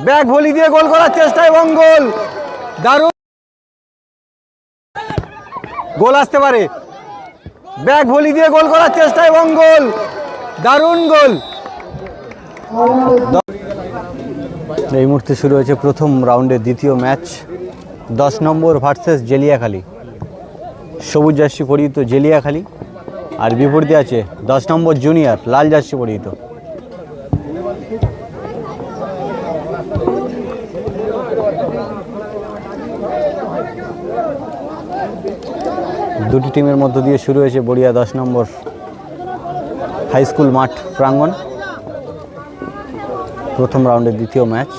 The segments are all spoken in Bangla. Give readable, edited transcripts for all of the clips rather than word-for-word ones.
ব্যাক ভলি দিয়ে গোল করার চেষ্টা এবং গোল। দারুণ গোল আসতে পারে। ব্যাক ভলি দিয়ে গোল করার চেষ্টা এবং গোল। দারুণ গোল। এই মুহূর্তে শুরু হয়েছে প্রথম রাউন্ডের দ্বিতীয় ম্যাচ। 10 নম্বর ভার্সেস জেলিয়াখালী। সবুজ জার্সি পরিহিত জেলিয়াখালী, আর বিপরীতে আছে 10 নম্বর জুনিয়র লাল জার্সি পরিহিত। দুটি টিমের মধ্য দিয়ে শুরু হয়েছে বড়িয়া 10 নম্বর হাই স্কুল মাঠ প্রাঙ্গণ। প্রথম রাউন্ডের দ্বিতীয় ম্যাচ।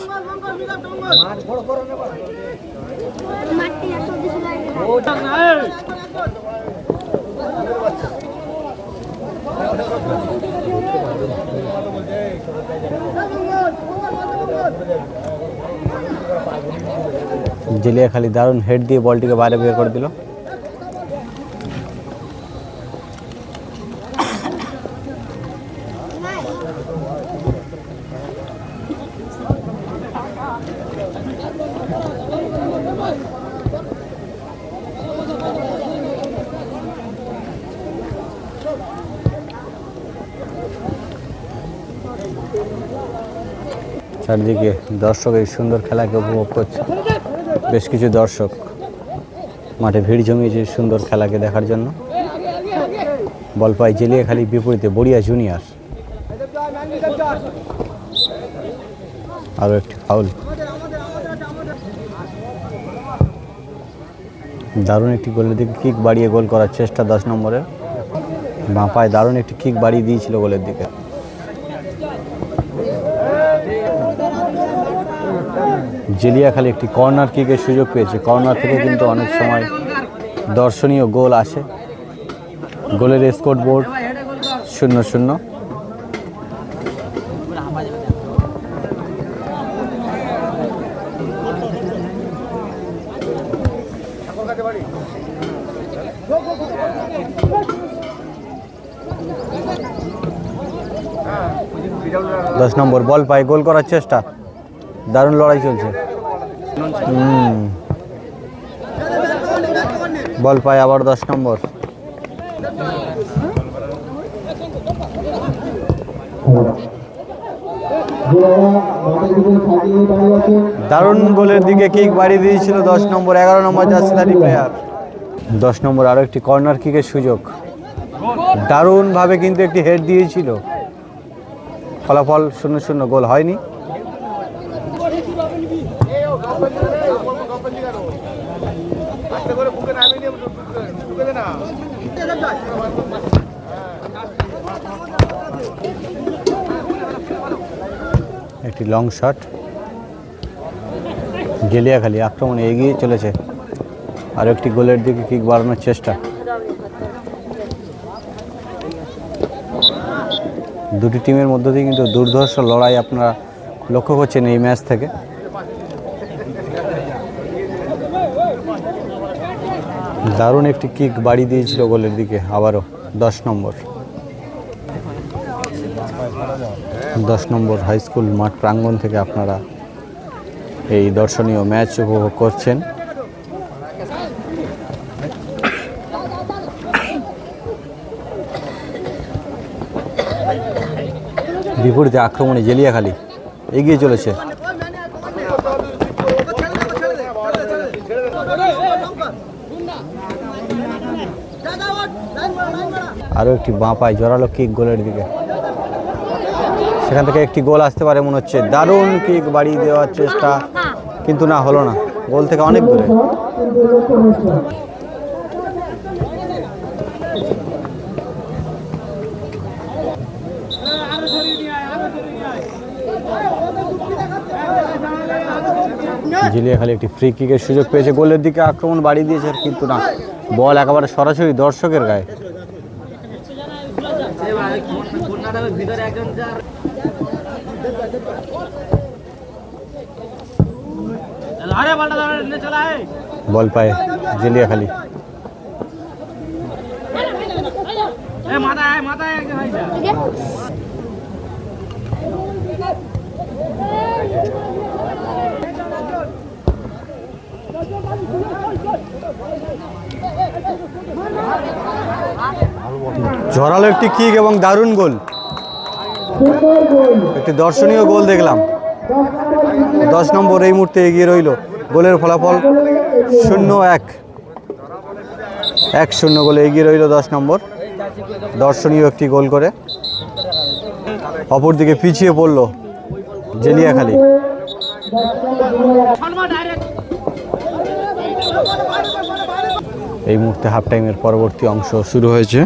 জেলিয়াখালী দারুণ হেড দিয়ে বলটিকে বাইরে বের করে দিল। চারদিকে দর্শক এই সুন্দর খেলাকে উপভোগ করছে। বেশ কিছু দর্শক মাঠে ভিড় জমিয়েছে সুন্দর খেলাকে দেখার জন্য। বল পায় জেলিয়াখালী, বিপরীতে বড়িয়া জুনিয়র। আরও একটি ফাউল। দারুণ একটি গোলের দিকে কিক বাড়িয়ে গোল করার চেষ্টা 10 নম্বরের। বাঁ পায়ে দারুণ একটি কিক বাড়িয়ে দিয়েছিল গোলের দিকে। জেলিয়াখালী একটি কর্নার কিকের সুযোগ পেয়েছে। কর্নার থেকে কিন্তু অনেক সময় দর্শনীয় গোল আসে। গোলের স্কোর বোর্ড 0-0। দশ নম্বর বল পায়, গোল করার চেষ্টা। দারুণ লড়াই চলছে। বল পায় আবার 10 নম্বর। দারুণ গোলের দিকে কিক বাড়িয়ে দিয়েছিল 10 নম্বর 11 নম্বর জার্সিধারী প্লেয়ার। 10 নম্বর আরও একটি কর্নার কিকের সুযোগ। দারুণভাবে কিন্তু একটি হেড দিয়েছিল। ফলাফল 0-0, গোল হয়নি। একটি লং শট। জেলিয়াখালী আক্রমণে এগিয়ে চলেছে। আর একটি গোলের দিকে কিক বাড়ানোর চেষ্টা। দুটি টিমের মধ্য দিয়ে কিন্তু দুর্ধর্ষ লড়াই আপনারা লক্ষ্য করছেন এই ম্যাচ থেকে। দারুণ একটি কিক বাড়িয়ে দিয়েছিল গোলের দিকে আবারও 10 নম্বর। 10 নম্বর হাই স্কুল মাঠ প্রাঙ্গণ থেকে আপনারা এই দর্শনীয় ম্যাচ উপভোগ করছেন। বিপরীতে আক্রমণে জেলিয়াখালী এগিয়ে চলেছে। আরও একটি বাঁ পায় জোরালো কিক গোলের দিকে। সেখান থেকে একটি গোল আসতে পারে মনে হচ্ছে। দারুণ কিক বাড়িয়ে দেওয়ার চেষ্টা, কিন্তু না, হলো না। গোল থেকে অনেক দূরে। জেলিয়াখালী একটি ফ্রি কিকের সুযোগ পেয়েছে। গোলের দিকে আক্রমণ বাড়িয়ে দিয়েছে, কিন্তু না, বল একেবারে সরাসরি দর্শকের গায়ে। বল পায় জেলিয়াখালী। একটি কিক এবং দারুণ গোল, একটি দর্শনীয় গোল দেখলাম। 10 নম্বর এই মুহূর্তে এগিয়ে রইল। গোলের ফলাফল 0-1, 1-0 গোলে এগিয়ে রইল 10 নম্বর। দর্শনীয় একটি গোল করে অপরদিকে পিছিয়ে পড়ল জেলিয়াখালী। এই মুহূর্তে হাফ টাইমের পরবর্তী অংশ শুরু হয়েছে।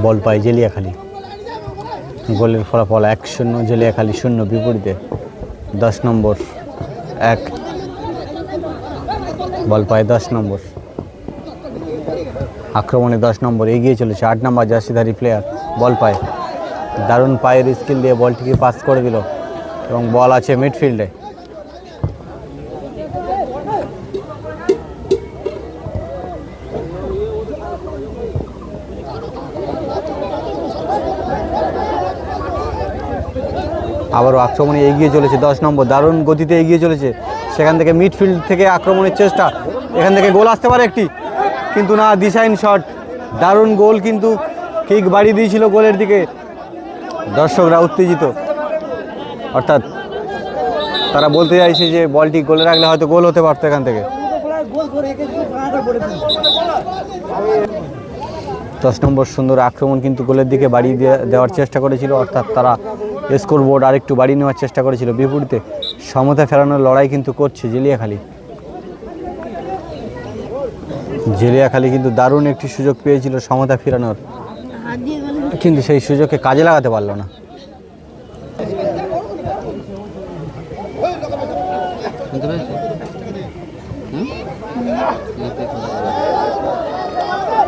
বল পায় জেলিয়াখালী। গোলের ফলাফল 1-0, জেলিয়াখালী 0, বিপরীতে 10 নম্বর 1। বল পায় 10 নম্বর। আক্রমণে 10 নম্বর এগিয়ে চলেছে। 8 নম্বর জার্সিধারী প্লেয়ার বল পায়, দারুণ পায়ের স্কিল দিয়ে বলটিকে পাস করে দিল এবং বল আছে মিডফিল্ডে। আবারও আক্রমণে এগিয়ে চলেছে 10 নম্বর, দারুণ গতিতে এগিয়ে চলেছে। সেখান থেকে মিডফিল্ড থেকে আক্রমণের চেষ্টা, এখান থেকে গোল আসতে পারে একটি, কিন্তু না, দিশাহীন শট। দারুণ গোল, কিন্তু কিক বাড়িয়ে দিয়েছিল গোলের দিকে। দর্শকরা উত্তেজিত, অর্থাৎ তারা বলতে চাইছে যে বলটি গোলে রাখলে হয়তো গোল হতে পারতো এখান থেকে। 10 নম্বর সুন্দর আক্রমণ, কিন্তু গোলের দিকে বাড়িয়ে দেওয়ার চেষ্টা করেছিল, অর্থাৎ তারা স্কোর বোর্ড আরেকটু বাড়িয়ে নেওয়ার চেষ্টা করেছিল। বিপরীতে সমতা ফেরানোর লড়াই কিন্তু করছে জেলিয়াখালী। জেলিয়াখালী কিন্তু দারুণ একটি সুযোগ পেয়েছিল সমতা ফেরানোর, কিন্তু সেই সুযোগকে কাজে লাগাতে পারল না।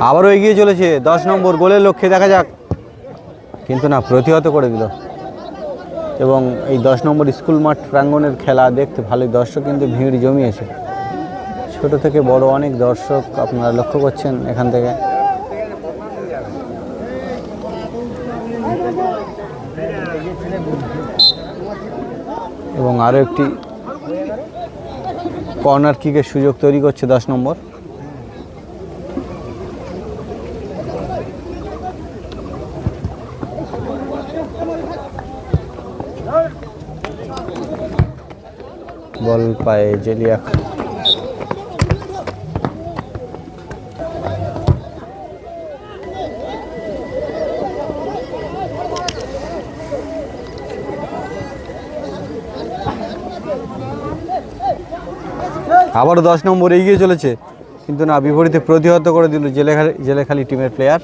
আবারও এগিয়ে চলেছে 10 নম্বর গোলের লক্ষ্যে, দেখা যাক, কিন্তু না, প্রতিহত করে দিল। এবং এই 10 নম্বর স্কুল মাঠ প্রাঙ্গণের খেলা দেখতে ভালোই দর্শক কিন্তু ভিড় জমিয়েছে। ছোট থেকে বড় অনেক দর্শক আপনারা লক্ষ্য করছেন এখান থেকে। এবং আরও একটি কর্নার কিকের সুযোগ তৈরি করছে 10 নম্বর। বল পায় জেলিয়াখালী। আবারও 10 নম্বর এগিয়ে চলেছে, কিন্তু না, বিপরীতে প্রতিহত করে দিল জেলেখালী টিমের প্লেয়ার।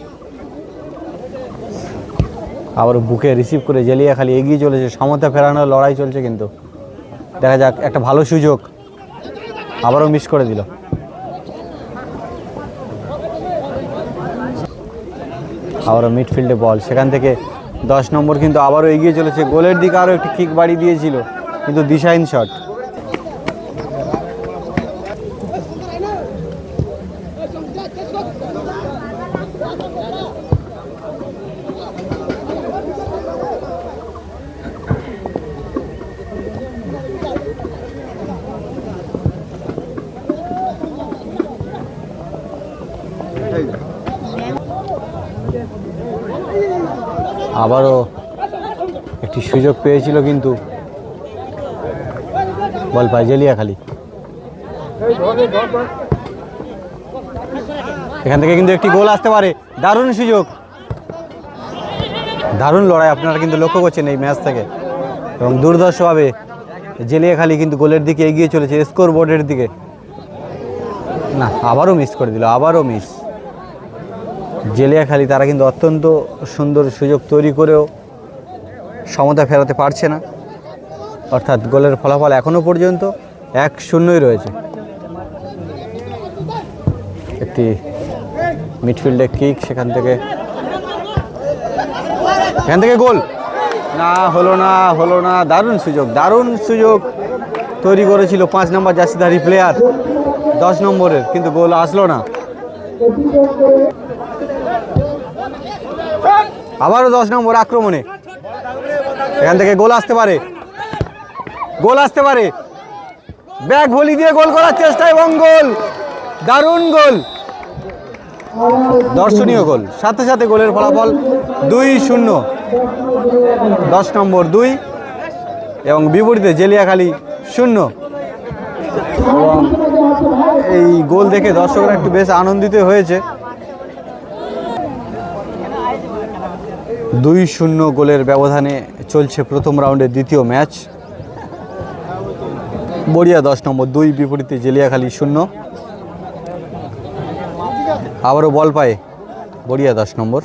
আবারও বুকে রিসিভ করে জেলিয়াখালী এগিয়ে চলেছে। সমতা ফেরানোর লড়াই চলছে, কিন্তু দেখা যাক, একটা ভালো সুযোগ আবারও মিস করে দিল। আবারও মিডফিল্ডে বল, সেখান থেকে 10 নম্বর কিন্তু আবারও এগিয়ে চলেছে। গোলের দিকে আরও একটি কিক বাড়িয়ে দিয়েছিল, কিন্তু দিশাহীন শট। আবারও একটি সুযোগ পেয়েছিল, কিন্তু বল পায় জেলিয়াখালী। এখান থেকে কিন্তু একটি গোল আসতে পারে, দারুণ সুযোগ, দারুণ লড়াই আপনারা কিন্তু লক্ষ্য করছেন এই ম্যাচ থেকে। এবং দুর্ধর্ষভাবে জেলিয়াখালী কিন্তু গোলের দিকে এগিয়ে চলেছে, স্কোর বোর্ডের দিকে। না, আবারও মিস করে দিল, আবারও মিস। জেলিয়াখালী তারা কিন্তু অত্যন্ত সুন্দর সুযোগ তৈরি করেও সমতা ফেরাতে পারছে না, অর্থাৎ গোলের ফলাফল এখনও পর্যন্ত 1-0 রয়েছে। একটি মিডফিল্ডে কিক, সেখান থেকে গোল, না, হলো না। দারুণ সুযোগ তৈরি করেছিল 5 নম্বর জার্সিধারী প্লেয়ার 10 নম্বরের, কিন্তু গোল আসলো না। আবারও 10 নম্বর আক্রমণে এখান থেকে গোল আসতে পারে, গোল আসতে পারে। ব্যাক ভলি দিয়ে গোল করার চেষ্টা এবং গোল, দারুণ গোল, দর্শনীয় গোল। সাথে সাথে গোলের ফলাফল 2-0। 10 নম্বর 2 এবং বিপরীতে জেলিয়াখালী 0। এবং এই গোল দেখে দর্শকরা একটু বেশ আনন্দিত হয়েছে। 2-0 গোলের ব্যবধানে চলছে প্রথম রাউন্ডের দ্বিতীয় ম্যাচ। বড়িয়া 10 নম্বর 2, বিপরীতে জেলিয়াখালী 0। আবারও বল পায় বড়িয়া 10 নম্বর।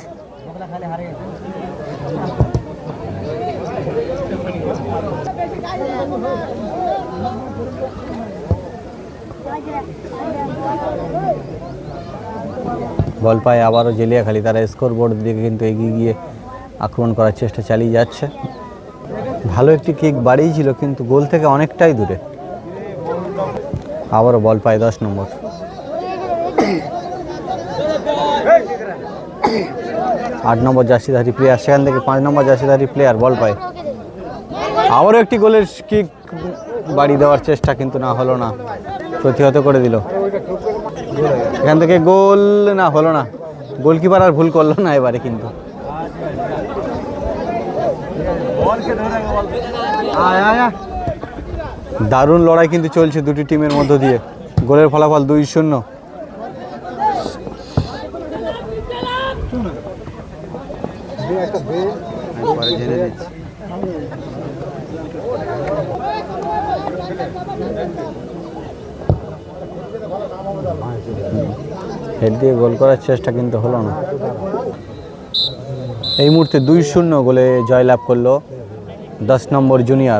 বল পায় আবারও জেলিয়াখালী, তারা স্কোর বোর্ড দিকে কিন্তু এগিয়ে গিয়ে আক্রমণ করার চেষ্টা চালিয়ে যাচ্ছে। ভালো একটি কিক বাড়িয়েছিল কিন্তু গোল থেকে অনেকটাই দূরে। আবারও বল পায় 10 নম্বর। আট নম্বর জার্সিধারী প্লেয়ার, সেখান থেকে 5 নম্বর জার্সিধারী প্লেয়ার বল পায়। আবারও একটি গোলের কিক বাড়ি দেওয়ার চেষ্টা কিন্তু না হলো না, প্রতিহত করে দিল। এখান থেকে গোল না হলো না, গোলকিপার আর ভুল করলো না এবারে কিন্তু। দারুণ লড়াই কিন্তু চলছে দুটি টিমের মধ্য দিয়ে। গোলের ফলাফল 2-0। হেড দিয়ে গোল করার চেষ্টা কিন্তু হলো না। এই মুহূর্তে 2-0 গোলে জয়লাভ করলো 10 নম্বর জুনিয়র।